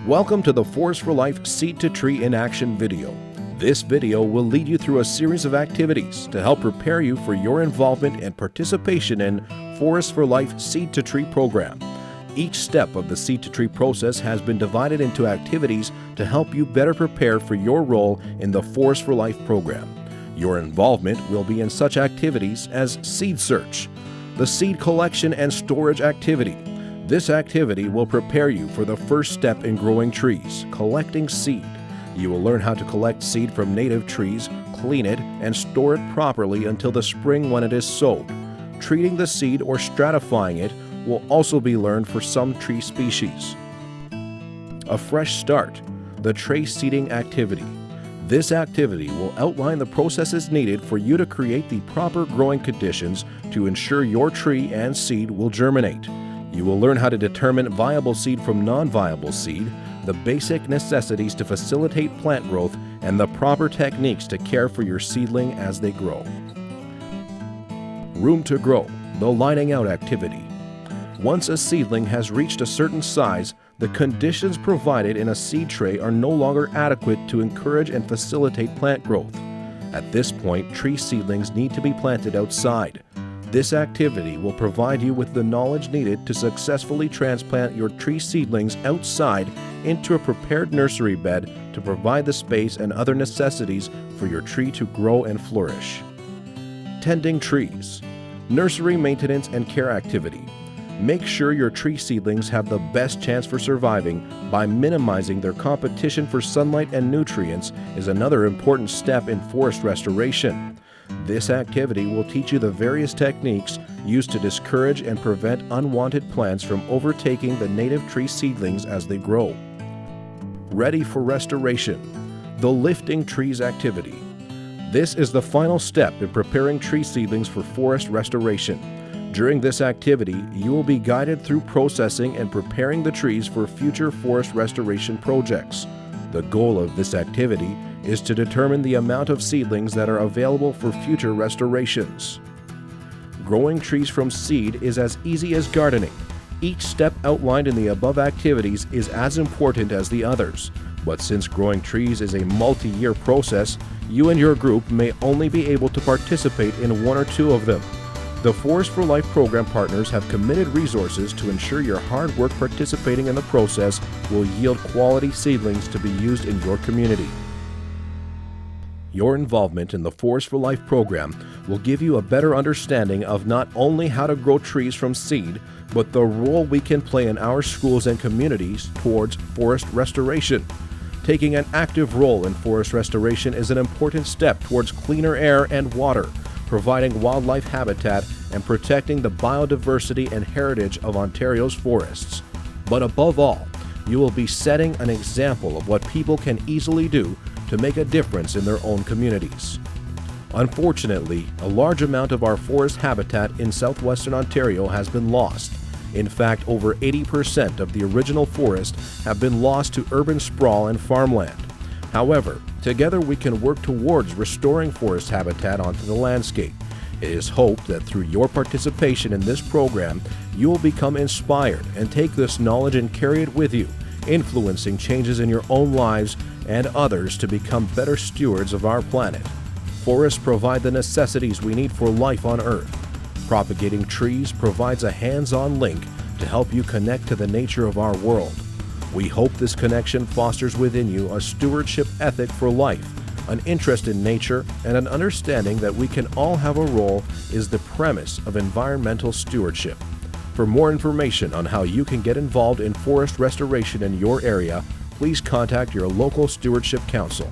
Welcome to the Forest for Life Seed to Tree in Action video. This video will lead you through a series of activities to help prepare you for your involvement and participation in Forest for Life Seed to Tree program. Each step of the Seed to Tree process has been divided into activities to help you better prepare for your role in the Forest for Life program. Your involvement will be in such activities as seed search, the seed collection and storage activity. This activity will prepare you for the first step in growing trees, collecting seed. You will learn how to collect seed from native trees, clean it, and store it properly until the spring when it is sowed. Treating the seed or stratifying it will also be learned for some tree species. A fresh start, the tray seeding activity. This activity will outline the processes needed for you to create the proper growing conditions to ensure your tree and seed will germinate. You will learn how to determine viable seed from non-viable seed, the basic necessities to facilitate plant growth, and the proper techniques to care for your seedling as they grow. Room to grow, the lining out activity. Once a seedling has reached a certain size, the conditions provided in a seed tray are no longer adequate to encourage and facilitate plant growth. At this point, tree seedlings need to be planted outside. This activity will provide you with the knowledge needed to successfully transplant your tree seedlings outside into a prepared nursery bed to provide the space and other necessities for your tree to grow and flourish. Tending trees, nursery maintenance and care activity. Make sure your tree seedlings have the best chance for surviving by minimizing their competition for sunlight and nutrients is another important step in forest restoration. This activity will teach you the various techniques used to discourage and prevent unwanted plants from overtaking the native tree seedlings as they grow. Ready for restoration, the lifting trees activity. This is the final step in preparing tree seedlings for forest restoration. During this activity, you will be guided through processing and preparing the trees for future forest restoration projects. The goal of this activity is to determine the amount of seedlings that are available for future restorations. Growing trees from seed is as easy as gardening. Each step outlined in the above activities is as important as the others, but since growing trees is a multi-year process, you and your group may only be able to participate in one or two of them. The Forest for Life program partners have committed resources to ensure your hard work participating in the process will yield quality seedlings to be used in your community. Your involvement in the Forest for Life program will give you a better understanding of not only how to grow trees from seed, but the role we can play in our schools and communities towards forest restoration. Taking an active role in forest restoration is an important step towards cleaner air and water, providing wildlife habitat, and protecting the biodiversity and heritage of Ontario's forests. But above all, you will be setting an example of what people can easily do to make a difference in their own communities. Unfortunately, a large amount of our forest habitat in southwestern Ontario has been lost. In fact, over 80% of the original forest have been lost to urban sprawl and farmland. However, together we can work towards restoring forest habitat onto the landscape. It is hoped that through your participation in this program, you will become inspired and take this knowledge and carry it with you, influencing changes in your own lives and others to become better stewards of our planet. Forests provide the necessities we need for life on Earth. Propagating trees provides a hands-on link to help you connect to the nature of our world. We hope this connection fosters within you a stewardship ethic for life, an interest in nature, and an understanding that we can all have a role is the premise of environmental stewardship. For more information on how you can get involved in forest restoration in your area, please contact your local stewardship council.